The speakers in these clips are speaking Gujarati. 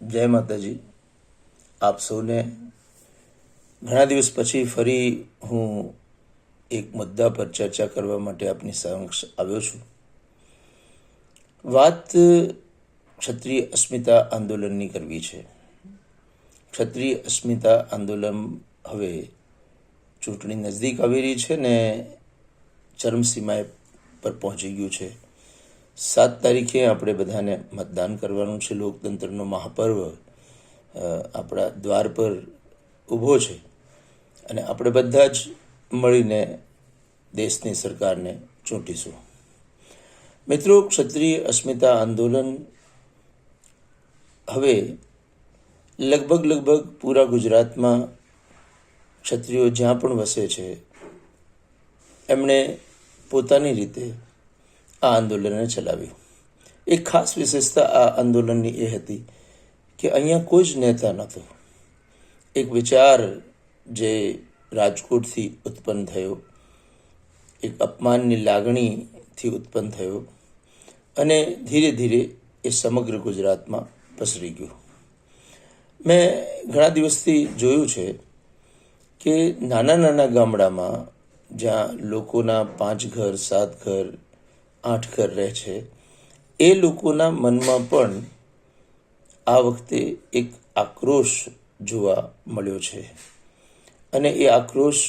જય માતાજી. આપ સૌને ઘણા દિવસ પછી ફરી હું એક મુદ્દા પર ચર્ચા કરવા માટે આપની સમક્ષ આવ્યો છું. વાત ક્ષત્રિય અસ્મિતા આંદોલનની કરવી છે. ક્ષત્રિય અસ્મિતા આંદોલન હવે ચૂંટણી નજદીક આવી રહી છે ને ચરમસીમાએ પર પહોંચી ગયું છે. 7 તારીખે આપણે બધાને મતદાન કરવાનું છે. લોકતંત્રનો મહાપર્વ આપણા દ્વાર પર ઊભો છે અને આપણે બધા જ મળીને દેશની સરકારને ચૂંટીશું. મિત્રો, ક્ષત્રિય અસ્મિતા આંદોલન હવે લગભગ પૂરા ગુજરાતમાં ક્ષત્રિયો જ્યાં પણ વસે છે એમણે પોતાની રીતે આ આંદોલનને ચલાવ્યું. એક ખાસ વિશેષતા આ આંદોલનની એ હતી કે અહીંયા કોઈ જ નેતા નહોતો. એક વિચાર જે રાજકોટથી ઉત્પન્ન થયો, એક અપમાનની લાગણીથી ઉત્પન્ન થયો અને ધીરે ધીરે એ સમગ્ર ગુજરાતમાં પસરી ગયું. મેં ઘણા દિવસથી જોયું છે કે નાના ગામડામાં જ્યાં લોકોના 5 ઘર 7 ઘર 8 ઘર રહે છે, એ લોકોના મનમાં પણ આ વખતે એક આક્રોશ જોવા મળ્યો છે અને એ આક્રોશ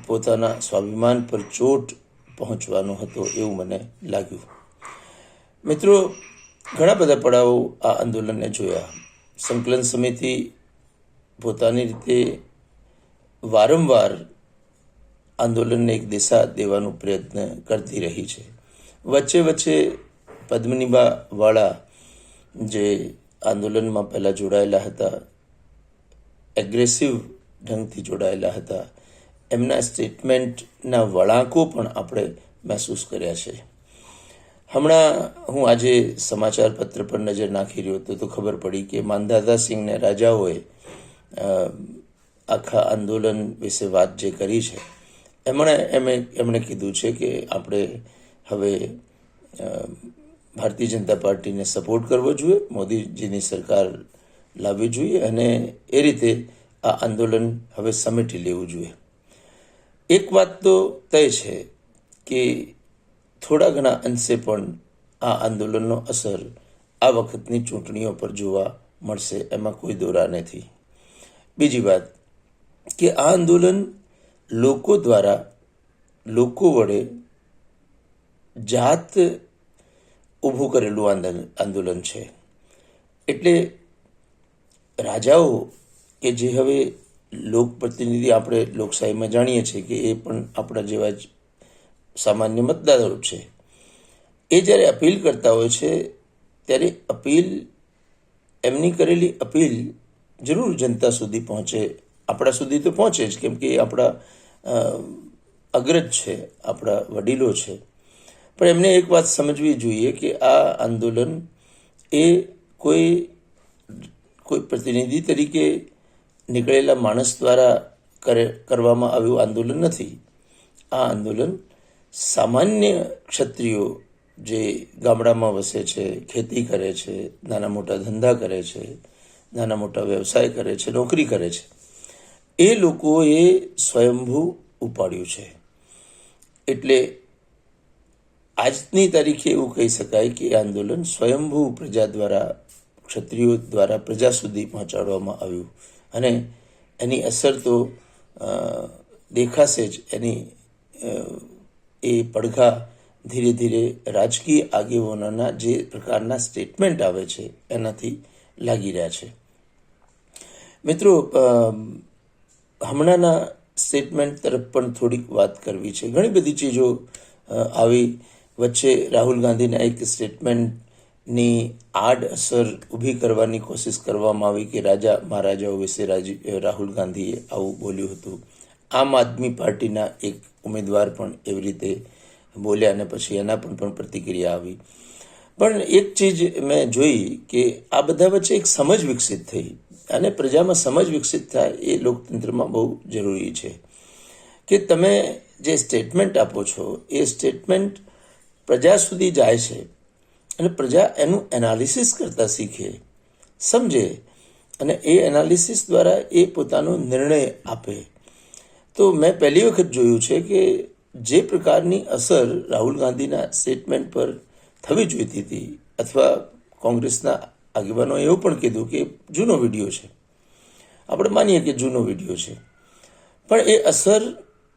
પોતાના સ્વાભિમાન પર ચોટ પહોંચવાનો હતો એવું મને લાગ્યું. મિત્રો, ઘણા બધા પડાવો આ આંદોલનને જોયા. સંકલન સમિતિ પોતાની રીતે વારંવાર આંદોલનને એક દિશા દેવાનો પ્રયત્ન કરતી રહી છે. વચ્ચે પદ્મનીબા વાળા જે આંદોલનમાં પહેલાં જોડાયેલા હતા, એગ્રેસિવ ઢંગથી જોડાયેલા હતા, એમના સ્ટેટમેન્ટના વળાંકો પણ આપણે મહેસૂસ કર્યા છે. હમણાં હું આજે સમાચાર પત્ર પર નજર નાખી રહ્યો હતો તો ખબર પડી કે માંધાતા સિંહને રાજાઓએ આખા આંદોલન વિશે વાત જે કરી છે એમણે કીધું છે કે આપણે હવે ભારતીય જનતા પાર્ટીને સપોર્ટ કરવો જોઈએ, મોદીજીની સરકાર લાવવી જોઈએ અને એ રીતે આ આંદોલન હવે સમેટી લેવું જોઈએ. એક વાત તો તય છે કે થોડા ઘણા અંશે પણ આ આંદોલનનો અસર આ વખતની ચૂંટણીઓ પર જોવા મળશે, એમાં કોઈ દોરા નથી. બીજી વાત કે આ આંદોલન લોકો દ્વારા, લોકો વડે જાત ઊભું કરેલું આંદોલન છે. એટલે રાજાઓ કે જે હવે લોકપ્રતિનિધિ આપણે લોકશાહીમાં જાણીએ છીએ કે એ પણ આપણા જેવા જ સામાન્ય મતદારો છે, એ જ્યારે અપીલ કરતા હોય છે ત્યારે એમની કરેલી અપીલ જરૂર જનતા સુધી પહોંચે, આપણા સુધી તો પહોંચે જ, કેમ કે એ આપણા અગ્રજ છે, આપણા વડીલો છે. પણ એમને એક વાત સમજવી જોઈએ કે આ આંદોલન એ કોઈ પ્રતિનિધિ તરીકે નીકળેલા માણસ દ્વારા કરવામાં આવ્યું આંદોલન નથી. આ આંદોલન સામાન્ય ક્ષત્રિયો જે ગામડામાં વસે છે, ખેતી કરે છે, નાના મોટા ધંધા કરે છે, નાના મોટા વ્યવસાય કરે છે, નોકરી કરે છે, એ લોકોએ સ્વયંભૂ ઉપાડ્યું છે. એટલે આજની તારીખે એવું કહી શકાય કે આંદોલન સ્વયંભૂ પ્રજા દ્વારા, ક્ષત્રિયો દ્વારા પ્રજા સુધી પહોંચાડવામાં આવ્યું અને એની અસર તો દેખાશે જ. એની એ પડઘા ધીરે ધીરે રાજકીય આગેવાનોના જે પ્રકારના સ્ટેટમેન્ટ આવે છે એનાથી લાગી રહ્યા છે. મિત્રો, હમણાંના સ્ટેટમેન્ટ તરફ પણ થોડીક વાત કરવી છે. ઘણી બધી ચીજો આવી. વચ્ચે રાહુલ ગાંધીના એક સ્ટેટમેન્ટની આડ અસર ઊભી કરવાની કોશિશ કરવામાં આવી કે મહારાજાઓ વિશે રાહુલ ગાંધીએ આવું બોલ્યું હતું. આમ આદમી પાર્ટીના એક ઉમેદવાર પણ એવી રીતે બોલ્યા અને પછી એના પણ પ્રતિક્રિયા આવી. પણ એક ચીજ મેં જોઈ કે આ બધા વચ્ચે એક સમજ વિકસિત થઈ અને પ્રજામાં સમજ વિકસિત થાય એ લોકતંત્રમાં બહુ જરૂરી છે કે તમે જે સ્ટેટમેન્ટ આપો છો એ સ્ટેટમેન્ટ પ્રજા સુધી જાય છે અને પ્રજા એનું એનાલિસિસ કરતા શીખે, સમજે અને એ એનાલિસિસ દ્વારા એ પોતાનો નિર્ણય આપે. તો મેં પહેલી વખત જોયું છે કે જે પ્રકારની અસર રાહુલ ગાંધીના સ્ટેટમેન્ટ પર થવી જોઈતી હતી, અથવા કોંગ્રેસના આગેવાનોએ એવું પણ કીધું કે જૂનો વિડીયો છે, આપણે માનીએ કે જૂનો વિડીયો છે, પણ એ અસર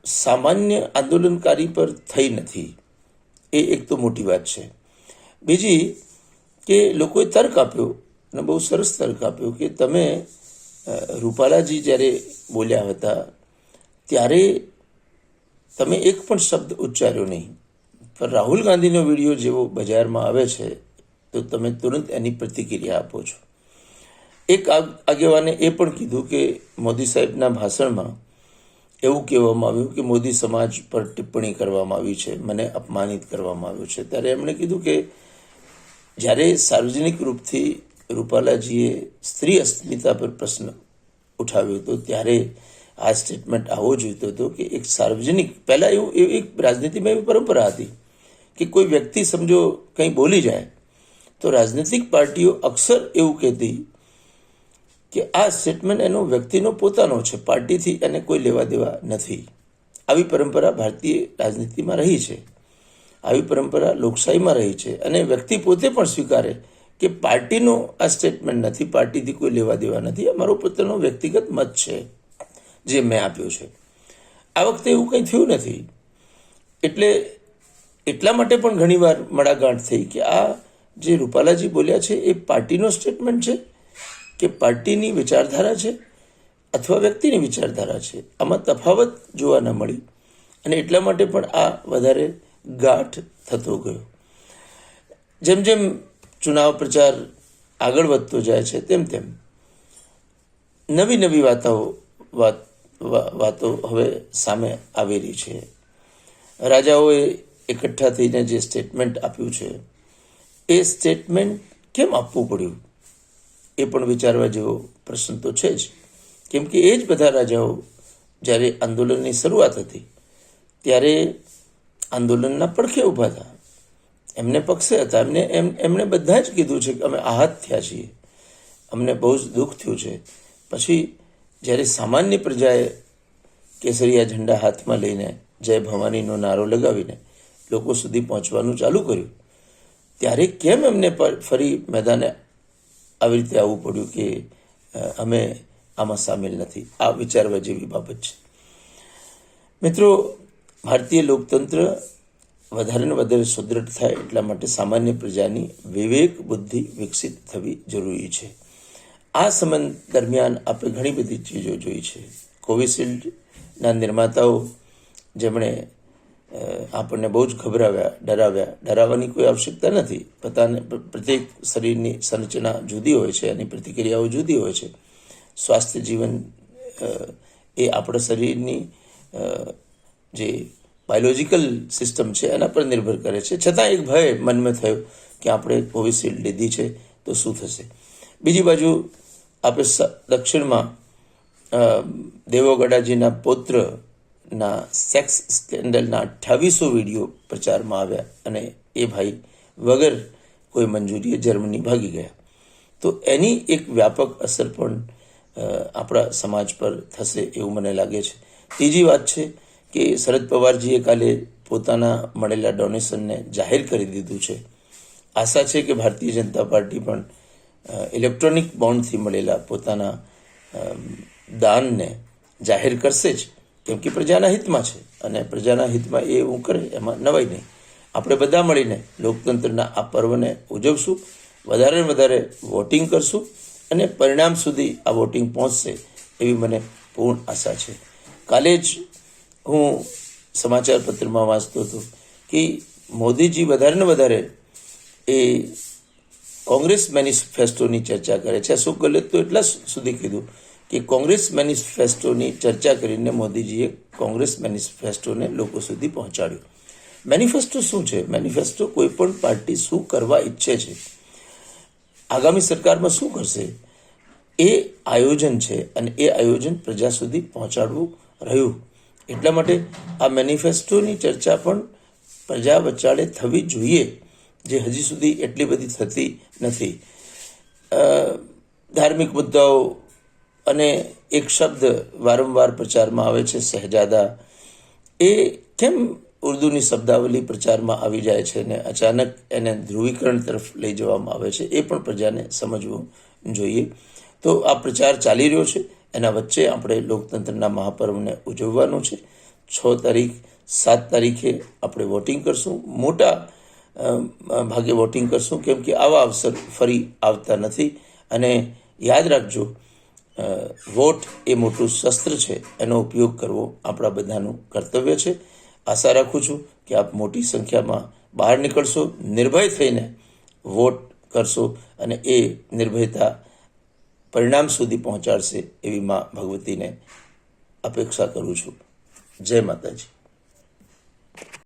સામાન્ય આંદોલનકારી પર થઈ નથી. એ એક તો મોટી વાત છે. બીજી કે લોકોએ તર્ક આપ્યો, અને બહુ સરસ તર્ક આપ્યો કે તમે રૂપાલાજી જ્યારે બોલ્યા હતા ત્યારે તમે એક પણ શબ્દ ઉચ્ચાર્યો નહીં, પણ રાહુલ ગાંધીનો વિડીયો જેવો બજારમાં આવે છે તો તમે તુરંત એની પ્રતિક્રિયા આપો છો. એક આગેવાને એ પણ કીધું કે મોદી સાહેબના ભાષણમાં એવું કહેવામાં આવ્યું કે મોદી સમાજ પર ટિપ્પણી કરવામાં આવી છે, મને અપમાનિત કરવામાં આવ્યું છે. ત્યારે એમણે કીધું કે જ્યારે સાર્વજનિક રૂપથી રૂપાલાજીએ સ્ત્રી અસ્મિતા પર પ્રશ્ન ઉઠાવ્યો હતો ત્યારે આ સ્ટેટમેન્ટ આવવો જોઈતો હતો કે એક સાર્વજનિક, પહેલાં એવું એક રાજનીતિમાં એવી પરંપરા હતી કે કોઈ વ્યક્તિ સમજો કંઈ બોલી જાય તો રાજનૈતિક પાર્ટીઓ અક્સર એવું કહેતી કે આ સ્ટેટમેન્ટ એનો વ્યક્તિનો પોતાનો છે, પાર્ટીથી એને કોઈ લેવા દેવા નથી. આવી પરંપરા ભારતીય રાજનીતિમાં રહી છે, આવી પરંપરા લોકશાહીમાં રહી છે, અને વ્યક્તિ પોતે પણ સ્વીકારે કે પાર્ટીનો આ સ્ટેટમેન્ટ નથી, પાર્ટીથી કોઈ લેવા દેવા નથી, અમારો પોતાનો વ્યક્તિગત મત છે જે મેં આપ્યો છે. આ વખતે એવું કંઈ થયું નથી. એટલે એટલા માટે પણ ઘણીવાર મડાગાંઠ થઈ કે આ જે રૂપાલાજી બોલ્યા છે એ પાર્ટીનો સ્ટેટમેન્ટ છે કે પાર્ટીની વિચારધારા છે અથવા વ્યક્તિની વિચારધારા છે. આમાં તફાવત જોવા ન મળી, અને એટલા માટે પણ આ વધારે ગાંઠ થતો ગયો. જેમ જેમ ચુનાવ પ્રચાર આગળ વધતો જાય છે તેમ તેમ નવી નવી વાતો હવે સામે આવી રહી છે. રાજાઓએ એકઠા થઈને જે સ્ટેટમેન્ટ આપ્યું છે એ સ્ટેટમેન્ટ કેમ આપવું પડ્યું એ પણ વિચારવા જેવો પ્રશ્ન તો છે જ. કેમ કે એ જ બધા રાજાઓ જ્યારે આંદોલનની શરૂઆત હતી ત્યારે આંદોલનના પડખે ઊભા હતા, એમને પક્ષે હતા, એમણે બધા જ કીધું છે કે અમે આહત થયા છીએ, અમને બહુ જ દુઃખ થયું છે. પછી જ્યારે સામાન્ય પ્રજાએ કેસરિયા ઝંડા હાથમાં લઈને જય ભવાનીનો નારો લગાવીને લોકો સુધી પહોંચવાનું ચાલુ કર્યું ત્યારે કેમ એમને ફરી મેદાને આવી રીતે આવવું પડ્યું કે અમે આમાં સામેલ નથી? આ વિચારવા જેવી બાબત છે. મિત્રો, ભારતીય લોકતંત્ર વધારે ને વધારે સુદૃઢ થાય એટલા માટે સામાન્ય પ્રજાની વિવેક બુદ્ધિ વિકસિત થવી જરૂરી છે. આ સમય દરમિયાન આપણે ઘણી બધી ચીજો જોઈ છે. કોવિશિલ્ડના નિર્માતાઓ જેમણે આપણને બહુ જ ડરાવવાની કોઈ આવશ્યકતા નથી. પ્રત્યેક શરીરની સંરચના જુદી હોય છે, એની પ્રતિક્રિયાઓ જુદી હોય છે. સ્વાસ્થ્ય જીવન એ આપણા શરીરની જે બાયોલોજિકલ સિસ્ટમ છે એના પર નિર્ભર કરે છે. છતાં એક ભય મનમાં થયો કે આપણે કોવિશિલ્ડ લીધી છે તો શું થશે. બીજી બાજુ આપણે દક્ષિણમાં દેવોગડાજીના પૌત્રના સેક્સ સ્કેન્ડલના 2800 વિડીયો પ્રચારમાં આવ્યા અને એ ભાઈ વગર કોઈ મંજૂરીએ જર્મની ભાગી ગયા. તો એની એક વ્યાપક અસર પણ આપણા સમાજ પર થશે એવું મને લાગે છે. ત્રીજી વાત છે કે શરદ પવારજીએ કાલે પોતાના મળેલા ડોનેશનને જાહેર કરી દીધું છે. આશા છે કે ભારતીય જનતા પાર્ટી પણ ઇલેક્ટ્રોનિક બોન્ડથી મળેલા પોતાના દાનને જાહેર કરશે જ, કેમ કે પ્રજાના હિતમાં છે, અને પ્રજાના હિતમાં એ હું કરે એમાં નવાઈ નહીં. આપણે બધા મળીને લોકતંત્રના આ પર્વને ઉજવશું, વધારે ને વધારે વોટિંગ કરશું, અને પરિણામ સુધી આ વોટિંગ પહોંચશે એવી મને પૂર્ણ આશા છે. કાલે જ હું સમાચાર પત્રમાં વાંચતો હતો કે મોદીજી વધારે ને વધારે એ કોંગ્રેસ મેનિફેસ્ટોની ચર્ચા કરે છે. અશોક ગેહલોત તો એટલા સુધી કીધું કે કોંગ્રેસ મેનિફેસ્ટોની ચર્ચા કરીને મોદીજીએ કોંગ્રેસ મેનિફેસ્ટોને લોકો સુધી પહોંચાડ્યું. મેનિફેસ્ટો શું છે? મેનિફેસ્ટો કોઈ પણ પાર્ટી શું કરવા ઈચ્છે છે, આગામી સરકારમાં શું કરશે, એ આયોજન છે, અને એ આયોજન પ્રજા સુધી પહોંચાડવું રહ્યું. એટલા માટે આ મેનિફેસ્ટોની ચર્ચા પણ પ્રજા વચાળે થવી જોઈએ, જે હજી સુધી એટલી બધી થતી નથી. ધાર્મિક મુદ્દાઓ અને એક શબ્દ વારંવાર પ્રચારમાં આવે છે શહેજાદા, એ કેમ ઉર્દુની શબ્દાવલી પ્રચારમાં આવી જાય છે ને અચાનક એને ધ્રુવીકરણ તરફ લઈ જવામાં આવે છે, એ પણ પ્રજાને સમજવું જોઈએ. તો આ પ્રચાર ચાલી રહ્યો છે, એના વચ્ચે આપણે લોકતંત્રના મહાપર્વને ઉજવવાનું છે. 6 તારીખ 7 તારીખે આપણે વોટિંગ કરશું, મોટા ભાગે વોટિંગ કરશું, કેમ કે આવા અવસર ફરી આવતા નથી. અને યાદ રાખજો, વોટ એ મોટું શસ્ત્ર છે, એનો ઉપયોગ કરવો આપણા બધાનું કર્તવ્ય છે. આશા રાખું છું કે આપ મોટી સંખ્યામાં બહાર નીકળશો, નિર્ભય થઈને વોટ કરશો અને એ નિર્ભયતા પરિણામ સુધી પહોંચાડશે એવી મા ભગવતીને અપેક્ષા કરું છું. જય માતાજી.